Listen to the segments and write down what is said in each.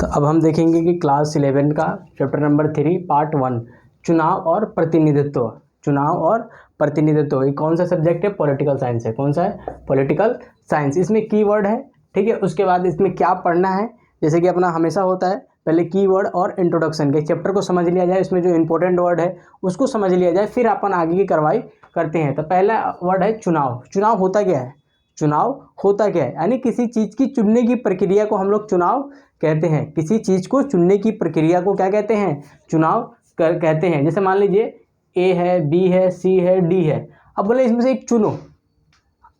तो अब हम देखेंगे कि क्लास 11 का चैप्टर नंबर 3 पार्ट 1 चुनाव और प्रतिनिधित्व। चुनाव और प्रतिनिधित्व ये कौन सा सब्जेक्ट है? पॉलिटिकल साइंस है। कौन सा है? Political science. इसमें कीवर्ड है, ठीक है। उसके बाद इसमें क्या पढ़ना है, जैसे कि अपना हमेशा होता है पहले कीवर्ड और इंट्रोडक्शन के चैप्टर को समझ लिया जाए, इसमें जो इंपॉर्टेंट वर्ड है उसको समझ लिया जाए, फिर अपन आगे की कार्रवाई करते हैं। तो पहला वर्ड है चुनाव। चुनाव होता क्या है? चुनाव होता क्या है? यानी किसी चीज़ की चुनने की प्रक्रिया को हम लोग चुनाव कहते हैं। किसी चीज़ को चुनने की प्रक्रिया को क्या कहते हैं? चुनाव कहते हैं। जैसे मान लीजिए ए है, बी है, सी है, डी है। अब बोले इसमें से एक चुनो,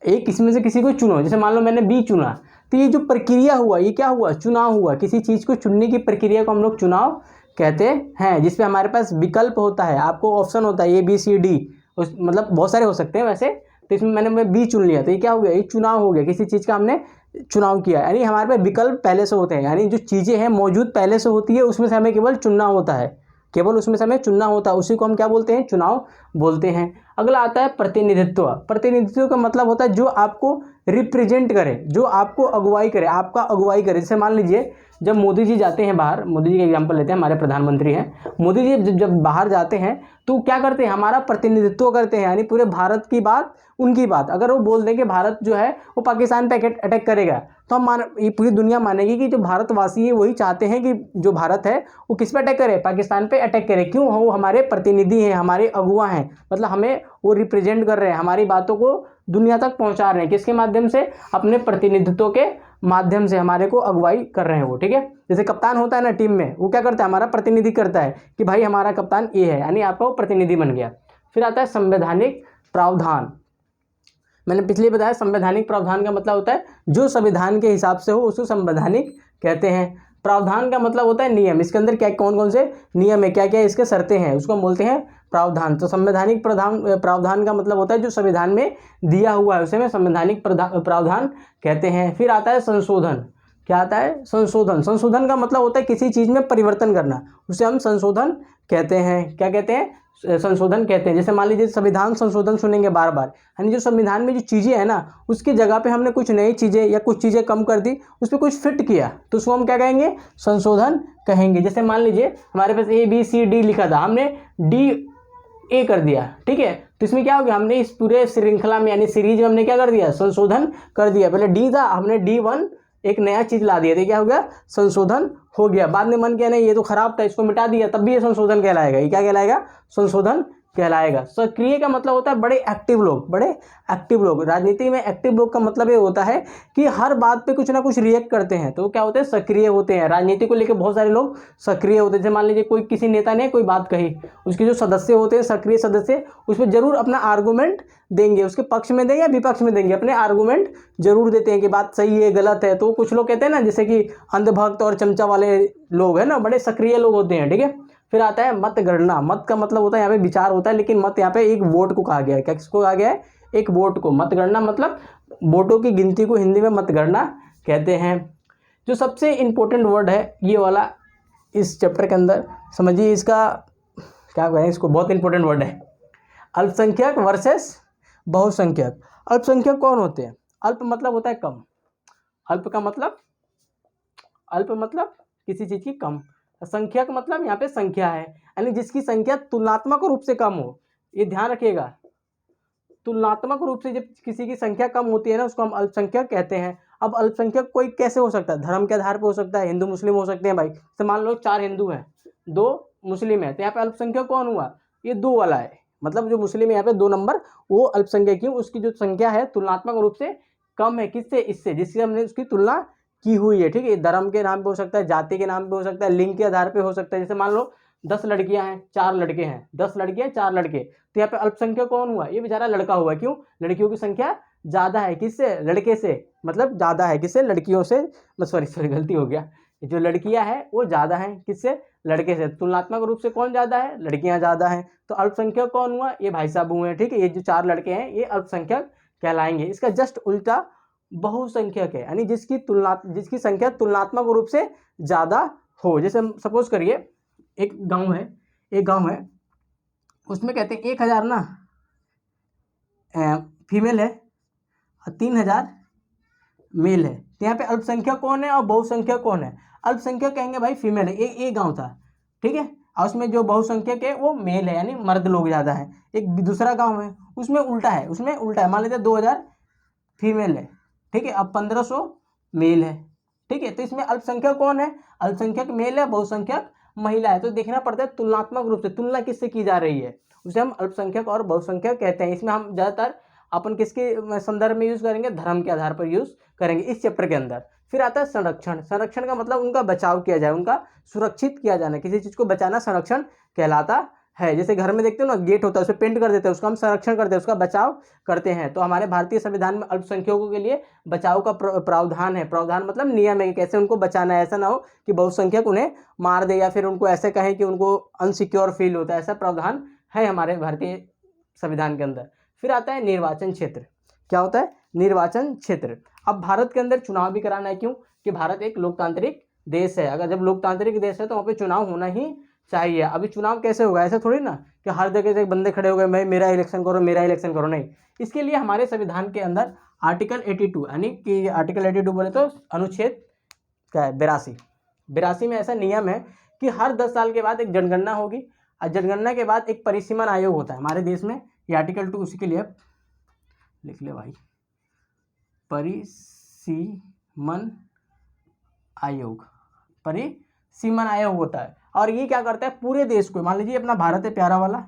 एक इसमें से किसी को चुनो। जैसे मान लो मैंने बी चुना, तो ये जो प्रक्रिया हुआ ये क्या हुआ? चुनाव हुआ। किसी चीज़ को चुनने की प्रक्रिया को हम लोग चुनाव कहते हैं, जिसपे हमारे पास विकल्प होता है, आपको ऑप्शन होता है ए बी सी डी, उस मतलब बहुत सारे हो सकते हैं वैसे। तो इसमें मैं बी चुन लिया, तो ये क्या हो गया? ये चुनाव हो गया। किसी चीज़ का हमने चुनाव किया, यानी हमारे पास विकल्प पहले से होते हैं, यानी जो चीज़ें हैं मौजूद पहले से होती है, उसमें से हमें केवल चुनना होता है, केवल उसमें से हमें चुनना होता है। उसी को हम क्या बोलते हैं? चुनाव बोलते हैं। अगला आता है प्रतिनिधित्व। प्रतिनिधित्व का मतलब होता है जो आपको रिप्रेजेंट करे, जो आपको अगुवाई करे, आपका अगुवाई करे। जैसे मान लीजिए जब मोदी जी जाते हैं बाहर, मोदी जी का एग्जाम्पल लेते हैं, हमारे प्रधानमंत्री हैं। मोदी जी जब बाहर जाते हैं तो क्या करते हैं? हमारा प्रतिनिधित्व करते हैं, यानी पूरे भारत की बात, उनकी बात। अगर वो बोल दें कि भारत जो है वो पाकिस्तान पे अटैक करेगा, तो हम ये पूरी दुनिया मानेगी कि जो भारतवासी है वही चाहते हैं कि जो भारत है वो किस पे अटैक करे? पाकिस्तान पे अटैक करे। क्यों? वो हमारे प्रतिनिधि हैं, हमारे अगुआ हैं, मतलब हमें वो रिप्रेजेंट कर रहे हैं, हमारी बातों को दुनिया तक पहुंचा रहे हैं। किसके माध्यम से? अपने प्रतिनिधित्व के माध्यम से हमारे को अगुवाई कर रहे हैं वो, ठीक है। जैसे कप्तान होता है ना टीम में, वो क्या करता है? हमारा प्रतिनिधि करता है कि भाई हमारा कप्तान ये है, यानी आपका वो प्रतिनिधि बन गया। फिर आता है संवैधानिक प्रावधान। मैंने पिछले बताया संवैधानिक प्रावधान का मतलब होता है जो संविधान के हिसाब से हो उसको संवैधानिक कहते हैं। प्रावधान का मतलब होता है नियम। इसके अंदर क्या कौन कौन से नियम है, क्या क्या इसके शर्तें हैं, उसको हम बोलते हैं प्रावधान। तो संवैधानिक प्रावधान का मतलब होता है जो संविधान में दिया हुआ है उसे में संवैधानिक प्रावधान कहते हैं। फिर आता है संशोधन। क्या आता है? संशोधन। संशोधन का मतलब होता है किसी चीज़ में परिवर्तन करना, उसे हम संशोधन कहते हैं। क्या कहते हैं? संशोधन कहते हैं। जैसे मान लीजिए संविधान संशोधन सुनेंगे बार बार, यानी जो संविधान में जो चीज़ें हैं ना उसकी जगह पे हमने कुछ नई चीज़ें या कुछ चीज़ें कम कर दी, उस पर कुछ फिट किया, तो उसको हम क्या कहेंगे? संशोधन कहेंगे। जैसे मान लीजिए हमारे पास ए बी सी डी लिखा था, हमने डी ए कर दिया, ठीक है। तो इसमें क्या हो गया? हमने इस पूरे श्रृंखला में यानी सीरीज में हमने क्या कर दिया? संशोधन कर दिया। पहले डी था, हमने D1 एक नया चीज़ ला दिया, तो क्या हो गया? संशोधन हो गया। बाद में मन किया नहीं ये तो खराब था, इसको मिटा दिया, तब भी ये संशोधन कहलाएगा। ये क्या कहलाएगा? संशोधन कहलाएगा। सक्रिय का मतलब होता है बड़े एक्टिव लोग, बड़े एक्टिव लोग। राजनीति में एक्टिव लोग का मतलब ये होता है कि हर बात पे कुछ ना कुछ रिएक्ट करते हैं, तो वो क्या होते हैं? सक्रिय होते हैं। राजनीति को लेकर बहुत सारे लोग सक्रिय होते हैं। जैसे मान लीजिए कोई किसी नेता ने कोई बात कही, उसके जो सदस्य होते हैं सक्रिय सदस्य, उस पर जरूर अपना आर्गूमेंट देंगे, उसके पक्ष में देंगे या विपक्ष में देंगे, अपने आर्गूमेंट जरूर देते हैं कि बात सही है गलत है। तो कुछ लोग कहते हैं ना, जैसे कि अंधभक्त और चमचा वाले लोग हैं ना, बड़े सक्रिय लोग होते हैं, ठीक है। फिर आता है मतगणना। मत का मतलब होता है यहाँ पे विचार होता है, लेकिन मत यहाँ पे एक वोट को कहा गया है। क्या किसको कहा गया है? एक वोट को। मतगणना मतलब वोटों की गिनती को हिंदी में मतगणना कहते हैं। जो सबसे इंपॉर्टेंट वर्ड है ये वाला इस चैप्टर के अंदर, समझिए इसका क्या कहें, इसको बहुत इंपॉर्टेंट वर्ड है, अल्पसंख्यक वर्सेस बहुसंख्यक। अल्पसंख्यक कौन होते हैं? अल्प मतलब होता है कम। अल्प का मतलब, अल्प मतलब किसी चीज़ की कम। संख्यक मतलब यहाँ पे संख्या है, यानी जिसकी संख्या तुलनात्मक रूप से कम हो। ये ध्यान रखिएगा, तुलनात्मक रूप से जब किसी की संख्या कम होती है ना उसको हम अल्पसंख्यक कहते हैं। अब अल्पसंख्यक कोई कैसे हो सकता है? धर्म के आधार पर हो सकता है, हिंदू मुस्लिम हो सकते हैं भाई। तो मान लो 4 हिंदू हैं, 2 मुस्लिम है, तो यहाँ पे अल्पसंख्यक कौन हुआ? ये 2 वाला है, मतलब जो मुस्लिम है यहाँ पे 2 नंबर, वो अल्पसंख्यक। क्यों? उसकी जो संख्या है तुलनात्मक रूप से कम है। किससे? इससे जिससे हमने उसकी तुलना की हुई है, ठीक है। धर्म के नाम पे हो सकता है, जाति के नाम पे हो सकता है, लिंग के आधार पे हो सकता है। जैसे मान लो 10 लड़कियां हैं, 4 लड़के हैं, 10 लड़कियां 4 लड़के, तो यहाँ पे अल्पसंख्यक कौन हुआ? ये बेचारा लड़का हुआ। क्यों? लड़कियों की संख्या ज्यादा है। किससे? लड़के से, मतलब ज्यादा है। किससे? लड़कियों से। सॉरी गलती हो गया। जो लड़कियां हैं वो ज्यादा हैं। किससे? लड़के से। तुलनात्मक रूप से कौन ज्यादा है? लड़कियां ज्यादा हैं। तो अल्पसंख्यक कौन हुआ? ये भाई साहब हुए हैं, ठीक है। ये जो 4 लड़के हैं ये अल्पसंख्यक कहलाएंगे। इसका जस्ट उल्टा बहुसंख्यक है, यानी जिसकी संख्या तुलनात्मक रूप से ज्यादा हो। जैसे सपोज करिए एक गांव है, उसमें कहते हैं 1000 ना फीमेल है और 3000 मेल है। तो यहाँ पे अल्पसंख्यक कौन है और बहुसंख्यक कौन है? अल्पसंख्यक कहेंगे भाई फीमेल है, एक गाँव था, ठीक है, और उसमें जो बहुसंख्यक है वो मेल है, यानी मर्द लोग ज़्यादा हैं। एक दूसरा गाँव है उसमें उल्टा है, मान लेते हैं 2000 फीमेल है, ठीक है, अब 1500 मेल है, ठीक है। तो इसमें अल्पसंख्यक कौन है, अल्पसंख्यक मेल है, बहुसंख्यक महिला है। तो देखना पड़ता है तुलनात्मक रूप से तुलना किससे की जा रही है, उसे हम अल्पसंख्यक और बहुसंख्यक कहते हैं। इसमें हम ज़्यादातर अपन किसके संदर्भ में यूज़ करेंगे, धर्म के आधार पर यूज़ करेंगे इस चैप्टर के अंदर। फिर आता है संरक्षण। संरक्षण का मतलब उनका बचाव किया जाए, उनका सुरक्षित किया जाना, किसी चीज़ को बचाना संरक्षण कहलाता है। जैसे घर में देखते हो ना, गेट होता है, उसे पेंट कर देते हैं, उसका हम संरक्षण करते हैं, उसका बचाव करते हैं। तो हमारे भारतीय संविधान में अल्पसंख्यकों के लिए बचाव का प्रावधान है। प्रावधान मतलब नियम है कि कैसे उनको बचाना है। ऐसा ना हो कि बहुसंख्यक उन्हें मार दे या फिर उनको ऐसे कहें कि उनको अनसिक्योर फील होता है, ऐसा प्रावधान है हमारे भारतीय संविधान के अंदर। फिर आता है निर्वाचन क्षेत्र। क्या होता है, निर्वाचन क्षेत्र। अब भारत के अंदर चुनाव भी कराना है, क्यों कि भारत एक लोकतांत्रिक देश है। अगर जब लोकतांत्रिक देश है तो वहाँ पे चुनाव होना ही चाहिए। अभी चुनाव कैसे होगा, ऐसा थोड़ी ना कि हर जगह से बंदे खड़े हो गए, मैं मेरा इलेक्शन करो, मेरा इलेक्शन करो, नहीं। इसके लिए हमारे संविधान के अंदर आर्टिकल 82 यानी कि आर्टिकल 82 बोले तो अनुच्छेद क्या है, 82 में ऐसा नियम है कि हर 10 साल के बाद एक जनगणना होगी, और जनगणना के बाद एक परिसीमन आयोग होता है हमारे देश में। ये आर्टिकल 2 उसी के लिए लिख ले भाई, परिसीमन आयोग, परिसीमन आयोग होता है। और ये क्या करता है, पूरे देश को, मान लीजिए अपना भारत है प्यारा वाला,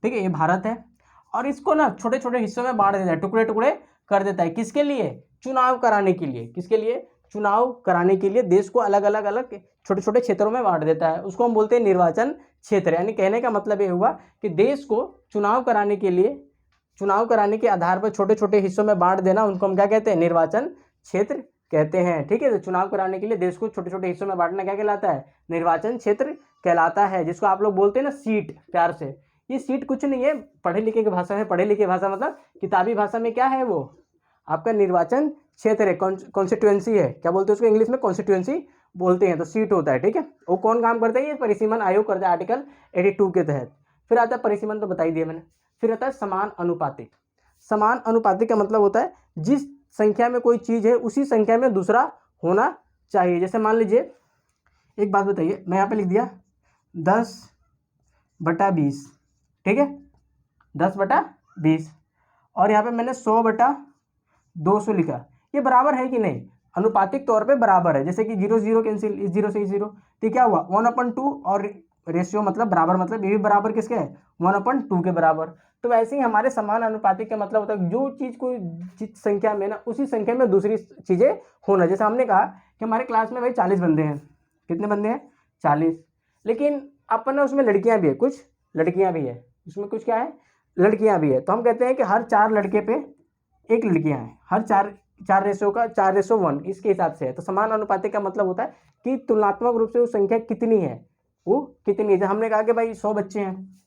ठीक है, ये भारत है, और इसको ना छोटे छोटे हिस्सों में बांट देता है, टुकड़े टुकड़े कर देता है। किसके लिए, चुनाव कराने के लिए। किसके लिए, चुनाव कराने के लिए देश को अलग अलग छोटे छोटे क्षेत्रों में बांट देता है। उसको हम बोलते हैं निर्वाचन क्षेत्र। यानी कहने का मतलब ये हुआ कि देश को चुनाव कराने के लिए, चुनाव कराने के आधार पर छोटे छोटे हिस्सों में बांट देना, उनको हम क्या कहते हैं, निर्वाचन क्षेत्र कहते हैं। ठीक है, तो चुनाव कराने के लिए देश को छोटे छोटे हिस्सों में बांटना क्या कहलाता है, निर्वाचन क्षेत्र कहलाता है। जिसको आप लोग बोलते हैं ना सीट, प्यार से। ये सीट कुछ नहीं है, पढ़े लिखे की भाषा में, पढ़े लिखे भाषा मतलब किताबी भाषा में क्या है, वो आपका निर्वाचन क्षेत्र है, कॉन्स्टिट्यूएंसी है। क्या बोलते हैं उसको इंग्लिश में, कॉन्स्टिट्यूएंसी बोलते हैं। तो सीट होता है, ठीक है। वो कौन काम करता है, ये परिसीमन आयोग करता है आर्टिकल 82 के तहत। फिर आता है परिसीमन, तो बता ही दिया मैंने। फिर आता है समान अनुपातिक। समान अनुपातिक का मतलब होता है जिस संख्या में कोई चीज़ है उसी संख्या में दूसरा होना चाहिए। जैसे मान लीजिए, एक बात बताइए, मैं यहाँ पे लिख दिया 10/20, ठीक है, 10/20, और यहाँ पे मैंने 100/200 लिखा। ये बराबर है कि नहीं, अनुपातिक तौर पे बराबर है। जैसे कि 0 0 कैंसिल, इस 0 से इस 0, तो क्या हुआ 1/2, और रेशियो मतलब बराबर, मतलब ये भी बराबर किसके है, 1/2 के बराबर। तो वैसे ही हमारे समान अनुपातिक का मतलब होता है जो चीज़ को जिस संख्या में ना, उसी संख्या में दूसरी चीज़ें होना। जैसे हमने कहा कि हमारे क्लास में भाई 40 बंदे हैं। कितने बंदे हैं, 40। लेकिन अपन उसमें लड़कियां भी है, कुछ लड़कियां भी है, उसमें कुछ क्या है, लड़कियां भी है। तो हम कहते हैं कि हर 4 लड़के पे 1 लड़कियां हैं। हर 4 रेशो का 4:1 इसके हिसाब से है। तो समान अनुपातिक का मतलब होता है कि तुलनात्मक रूप से वो संख्या कितनी है, वो कितनी है। जब हमने कहा कि भाई 100 बच्चे हैं,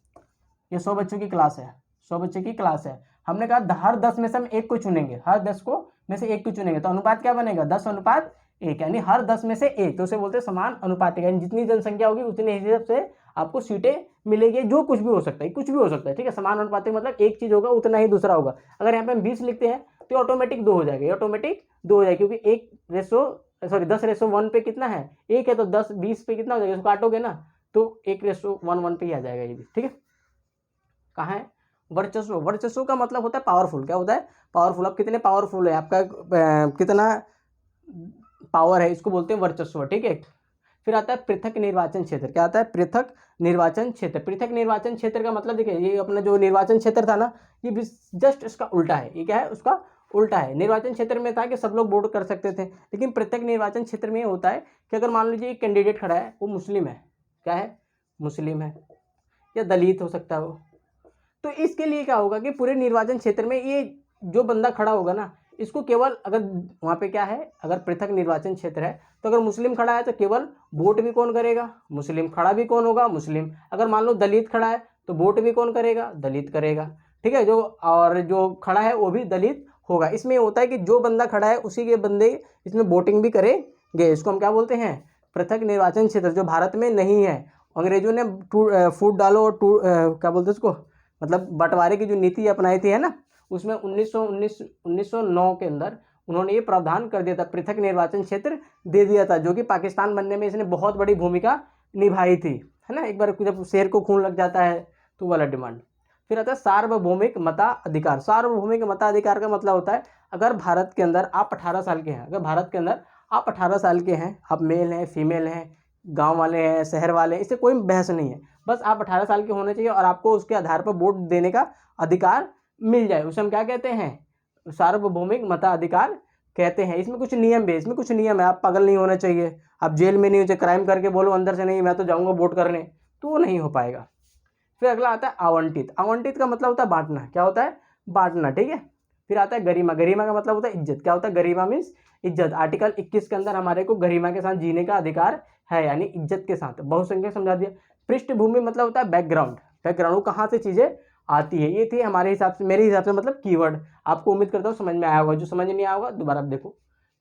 ये 100 बच्चों की क्लास है, 100 बच्चे की क्लास है। हमने कहा हर 10 में से हम 1 को चुनेंगे, हर 10 को में से 1 को चुनेंगे, तो अनुपात क्या बनेगा, 10/1, यानी हर 10 में से 1। तो उसे बोलते हैं समान अनुपातिक। यानी जितनी जनसंख्या होगी उतने हिसाब से आपको सीटें मिलेगी। जो कुछ भी हो सकता है, कुछ भी हो सकता है, ठीक है। समान अनुपातिक मतलब एक चीज़ होगा उतना ही दूसरा होगा। अगर यहाँ पे हम 20 लिखते हैं तो ऑटोमेटिक 2 हो जाएगा, ऑटोमेटिक 2 हो जाएगा, क्योंकि 10:1 पे कितना है, 1 है, तो 10-20 पे कितना हो जाएगा, इसको काटोगे ना तो 1:1 पे ही आ जाएगा ये भी, ठीक है। कहाँ है, वर्चस्व। वर्चस्व का मतलब होता है पावरफुल। क्या होता है, पावरफुल। अब कितने पावरफुल है आपका, कितना पावर है, इसको बोलते हैं वर्चस्व, ठीक है। फिर आता है पृथक निर्वाचन क्षेत्र। क्या आता है, पृथक निर्वाचन क्षेत्र। पृथक निर्वाचन क्षेत्र का मतलब देखिए, ये अपना जो निर्वाचन क्षेत्र था ना, ये जस्ट इसका उल्टा है। ये क्या है, उसका उल्टा है। निर्वाचन क्षेत्र में था कि सब लोग वोट कर सकते थे, लेकिन पृथक निर्वाचन क्षेत्र में ये होता है कि अगर मान लीजिए एक कैंडिडेट खड़ा है, वो मुस्लिम है, क्या है, मुस्लिम है, या दलित हो सकता है वो, तो इसके लिए क्या होगा कि पूरे निर्वाचन क्षेत्र में ये जो बंदा खड़ा होगा ना, इसको केवल, अगर वहाँ पे क्या है, अगर पृथक निर्वाचन क्षेत्र है तो अगर मुस्लिम खड़ा है तो केवल वोट भी कौन करेगा, मुस्लिम। खड़ा भी कौन होगा, मुस्लिम। अगर मान लो दलित खड़ा है तो वोट भी कौन करेगा, दलित करेगा, ठीक है। और जो खड़ा है वो भी दलित होगा। इसमें होता है कि जो बंदा खड़ा है उसी के बंदे इसमें वोटिंग भी करेंगे। इसको हम क्या बोलते हैं, पृथक निर्वाचन क्षेत्र, जो भारत में नहीं है। अंग्रेजों ने फूट डालो और क्या बोलते हैं उसको, मतलब बंटवारे की जो नीति अपनाई थी, है ना, उसमें 1909 के अंदर उन्होंने ये प्रावधान कर दिया था, पृथक निर्वाचन क्षेत्र दे दिया था, जो कि पाकिस्तान बनने में इसने बहुत बड़ी भूमिका निभाई थी, है ना। एक बार जब शेर को खून लग जाता है तो वाला डिमांड। फिर आता है सार्वभौमिक मताधिकार। सार्वभौमिक मताधिकार का मतलब होता है अगर भारत के अंदर आप 18 साल के हैं, अगर भारत के अंदर आप 18 साल के हैं, आप मेल हैं, फीमेल हैं, गांव वाले हैं, शहर वाले हैं, इससे कोई बहस नहीं है, बस आप 18 साल के होने चाहिए और आपको उसके आधार पर वोट देने का अधिकार मिल जाए, उसे हम क्या कहते हैं, सार्वभौमिक मताधिकार कहते हैं। इसमें कुछ नियम भी है, इसमें कुछ नियम है, आप पागल नहीं होना चाहिए, आप जेल में नहीं हो, क्राइम करके बोलो अंदर से नहीं मैं तो जाऊँगा वोट करने, तो वो नहीं हो पाएगा। फिर अगला आता है आवंटित। आवंटित का मतलब होता है बांटना, क्या होता है, बांटना, ठीक है। फिर आता है गरिमा। गरिमा का मतलब होता है इज्जत, क्या होता है, गरिमा मीन्स इज्जत। आर्टिकल 21 के अंदर हमारे को गरिमा के साथ जीने का अधिकार है, यानी इज्जत के साथ। बहुसंख्यक समझा दिया। पृष्ठभूमि मतलब होता है बैकग्राउंड, बैकग्राउंड वो कहाँ से चीज़ें आती है। ये थी हमारे हिसाब से, मेरे हिसाब से मतलब कीवर्ड। आपको उम्मीद करता हूँ समझ में आया होगा, जो समझ नहीं आया होगा दोबारा आप देखो,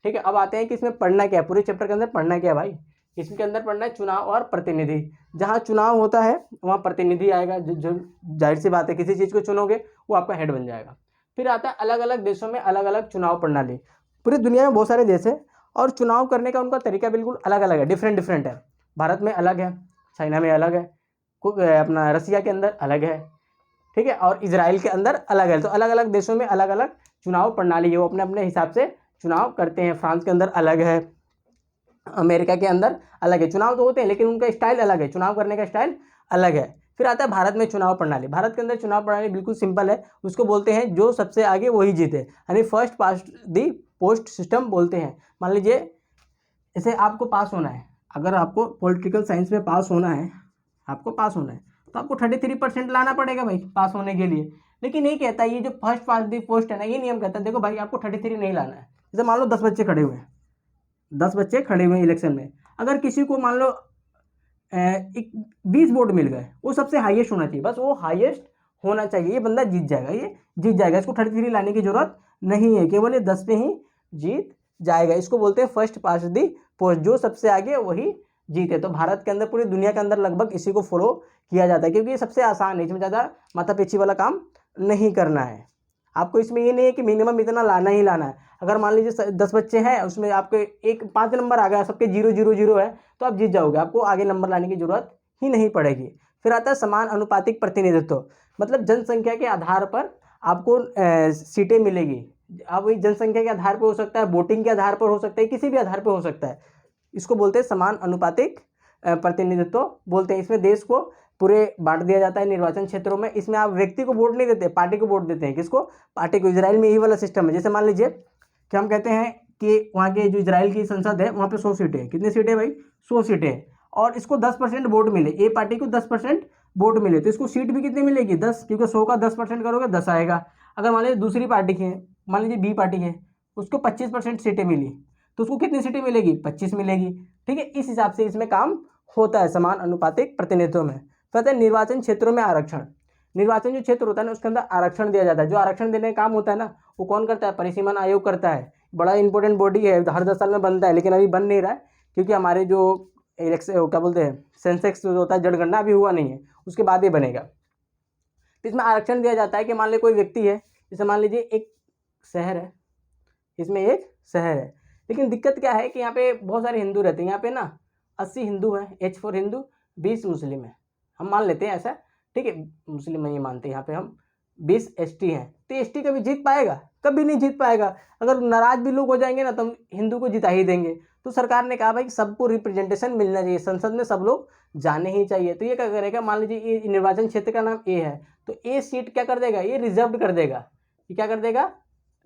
ठीक है। अब आते हैं कि इसमें पढ़ना क्या है, पूरे चैप्टर के अंदर पढ़ना क्या है भाई। इसके अंदर पढ़ना है चुनाव और प्रतिनिधि। जहाँ चुनाव होता है वहाँ प्रतिनिधि आएगा, जो जाहिर सी बात है किसी चीज़ को चुनोगे वो आपका हेड बन जाएगा। फिर आता है अलग अलग देशों में अलग अलग चुनाव प्रणाली। पूरी दुनिया में बहुत सारे देश है और चुनाव करने का उनका तरीका बिल्कुल अलग अलग है, डिफरेंट डिफरेंट है। भारत में अलग है, चाइना में अलग है, अपना रसिया के अंदर अलग है, ठीक है, और इजराइल के अंदर अलग है। तो अलग अलग देशों में अलग अलग चुनाव प्रणाली है, वो अपने अपने हिसाब से चुनाव करते हैं। फ्रांस के अंदर अलग है, अमेरिका के अंदर अलग है। चुनाव तो होते हैं लेकिन उनका स्टाइल अलग है, चुनाव करने का स्टाइल अलग है। फिर आता है भारत में चुनाव प्रणाली। भारत के अंदर चुनाव प्रणाली बिल्कुल सिंपल है, उसको बोलते हैं जो सबसे आगे वही जीते, यानी फर्स्ट पास्ट दी पोस्ट सिस्टम बोलते हैं। मान लीजिए जैसे आपको पास होना है, अगर आपको पॉलिटिकल साइंस में पास होना है, आपको पास होना है तो आपको 33% लाना पड़ेगा भाई पास होने के लिए। लेकिन ये कहता है, ये जो फर्स्ट पास्ट दी पोस्ट है ना, ये नियम कहता है देखो भाई आपको 33 नहीं लाना है। जैसे मान लो 10 बच्चे खड़े हुए हैं, 10 बच्चे खड़े हुए हैं इलेक्शन में, अगर किसी को मान लो 20 वोट मिल गए, वो सबसे हाईएस्ट होना चाहिए, बस वो हाईएस्ट होना चाहिए, ये बंदा जीत जाएगा, ये जीत जाएगा। इसको 33 लाने की जरूरत नहीं है, केवल ये 10 पे ही जीत जाएगा। इसको बोलते हैं फर्स्ट पास्ट दी पोस्ट, जो सबसे आगे वही जीते। तो भारत के अंदर, पूरी दुनिया के अंदर लगभग इसी को फॉलो किया जाता है, क्योंकि ये सबसे आसान है, इसमें ज़्यादा माथापेची वाला काम नहीं करना है। आपको इसमें ये नहीं है कि मिनिमम इतना लाना ही लाना है। अगर मान लीजिए 10 बच्चे हैं, उसमें आपके 5 नंबर आ गया, सबके 0 0 0 है, तो आप जीत जाओगे, आपको आगे नंबर लाने की जरूरत ही नहीं पड़ेगी। फिर आता है समान अनुपातिक प्रतिनिधित्व, मतलब जनसंख्या के आधार पर आपको सीटें मिलेगी। अब वही जनसंख्या के आधार पर हो सकता है, वोटिंग के आधार पर हो सकता है, किसी भी आधार पर हो सकता है। इसको बोलते हैं समान अनुपातिक प्रतिनिधित्व बोलते हैं। इसमें देश को पूरे बांट दिया जाता है निर्वाचन क्षेत्रों में। इसमें आप व्यक्ति को वोट नहीं देते, पार्टी को वोट देते हैं। किसको? पार्टी को। इजराइल में यही वाला सिस्टम है। जैसे मान लीजिए कि हम कहते हैं कि वहाँ के जो इजराइल की संसद है वहाँ पे 100 सीटें हैं। कितनी सीटें भाई? 100 सीटें हैं। और इसको 10% वोट मिले, ए पार्टी को 10% वोट मिले, तो इसको सीट भी कितनी मिलेगी? 10, क्योंकि 100 का 10% करोगे 10 आएगा। अगर मान लीजिए दूसरी पार्टी की है, मान लीजिए बी पार्टी है, उसको 25% सीटें मिली, तो उसको कितनी सीटें मिलेगी? 25 मिलेगी, ठीक है। इस हिसाब से इसमें काम होता है समान अनुपातिक प्रतिनिधित्व में। कहते हैं निर्वाचन क्षेत्रों में आरक्षण। निर्वाचन जो क्षेत्र होता है ना, उसके अंदर आरक्षण दिया जाता है। जो आरक्षण देने का काम होता है ना, वो कौन करता है? परिसीमन आयोग करता है। बड़ा इंपॉर्टेंट बॉडी है, हर 10 साल में बनता है, लेकिन अभी बन नहीं रहा है क्योंकि हमारे जो इलेक्शन क्या बोलते हैं, सेंसेक्स जो होता है, जनगणना अभी हुआ नहीं है, उसके बाद ही बनेगा। तो इसमें आरक्षण दिया जाता है कि मान लीजिए कोई व्यक्ति है, जैसे मान लीजिए एक शहर है, इसमें एक शहर है, लेकिन दिक्कत क्या है कि यहाँ पे बहुत सारे हिंदू रहते हैं। यहाँ पे ना 80 हिंदू हैं, H फॉर हिंदू, 20 मुस्लिम है, हम मान लेते हैं ऐसा, ठीक है। मुस्लिम नहीं मानते यहाँ पे हम, 20 ST हैं। तो ST कभी जीत पाएगा? कभी नहीं जीत पाएगा। अगर नाराज भी लोग हो जाएंगे ना, तो हम हिंदू को जिता ही देंगे। तो सरकार ने कहा भाई सबको रिप्रेजेंटेशन मिलना चाहिए, संसद में सब लोग जाने ही चाहिए। तो ये क्या करेगा? मान लीजिए ये निर्वाचन क्षेत्र का नाम ए है, तो ए सीट क्या कर देगा? ये रिजर्व कर देगा। ये क्या कर देगा?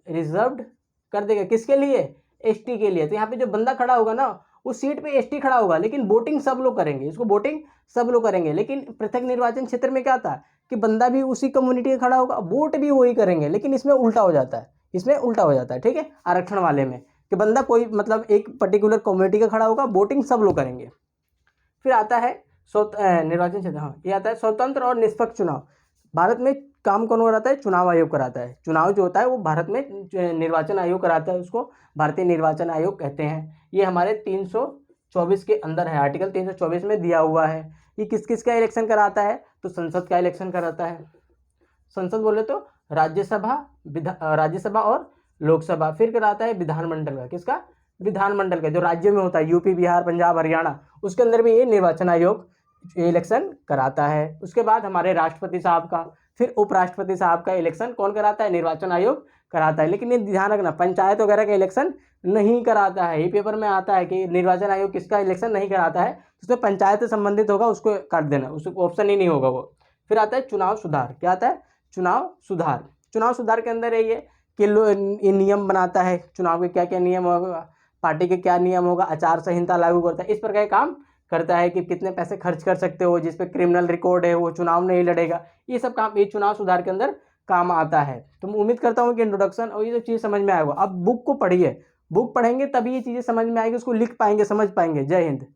रिजर्व कर देगा। किसके लिए? ST के लिए। तो यहाँ पे जो बंदा खड़ा होगा ना, उस सीट पे ST खड़ा होगा, लेकिन वोटिंग सब लोग करेंगे, इसको वोटिंग सब लोग करेंगे। लेकिन पृथक निर्वाचन क्षेत्र में क्या था कि बंदा भी उसी कम्युनिटी का खड़ा होगा, वोट भी वही करेंगे, लेकिन इसमें उल्टा हो जाता है, इसमें उल्टा हो जाता है, ठीक है। आरक्षण वाले में कि बंदा कोई मतलब एक पर्टिकुलर कम्युनिटी का खड़ा होगा, वोटिंग सब लोग करेंगे। फिर आता है निर्वाचन क्षेत्र, हाँ, ये आता है स्वतंत्र और निष्पक्ष चुनाव। भारत में काम कौन कराता है? चुनाव आयोग कराता है। चुनाव जो होता है वो भारत में निर्वाचन आयोग कराता है, उसको भारतीय निर्वाचन आयोग कहते हैं। ये हमारे 324 के अंदर है, आर्टिकल 324 में दिया हुआ है। ये किस किस का इलेक्शन कराता है? तो संसद का इलेक्शन कराता है। संसद बोले तो राज्यसभा और लोकसभा। फिर कराता है विधानमंडल का, किसका? विधानमंडल का, जो राज्य में होता है, यूपी, बिहार, पंजाब, हरियाणा, उसके अंदर भी ये निर्वाचन आयोग इलेक्शन कराता है। उसके बाद हमारे राष्ट्रपति साहब का, फिर उपराष्ट्रपति साहब का इलेक्शन कौन कराता है? निर्वाचन आयोग कराता है। लेकिन ये ध्यान रखना, पंचायत वगैरह का इलेक्शन नहीं कराता है। ये पेपर में आता है कि निर्वाचन आयोग किसका इलेक्शन नहीं कराता है, उसमें पंचायत से संबंधित होगा उसको काट देना, उसको ऑप्शन ही नहीं होगा वो। फिर आता है चुनाव सुधार। क्या आता है? चुनाव सुधार। चुनाव सुधार के अंदर ये कि ये नियम बनाता है, चुनाव के क्या क्या नियम होगा, पार्टी के क्या नियम होगा, आचार संहिता लागू करता है, इस प्रकार का काम करता है कि कितने पैसे खर्च कर सकते हो, जिस पे क्रिमिनल रिकॉर्ड है वो चुनाव नहीं लड़ेगा। ये सब काम ये चुनाव सुधार के अंदर काम आता है। तो मैं उम्मीद करता हूँ कि इंट्रोडक्शन और ये सब चीज़ समझ में आएगा। अब बुक को पढ़िए, बुक पढ़ेंगे तभी ये चीज़ें समझ में आएगी, उसको लिख पाएंगे, समझ पाएंगे। जय हिंद।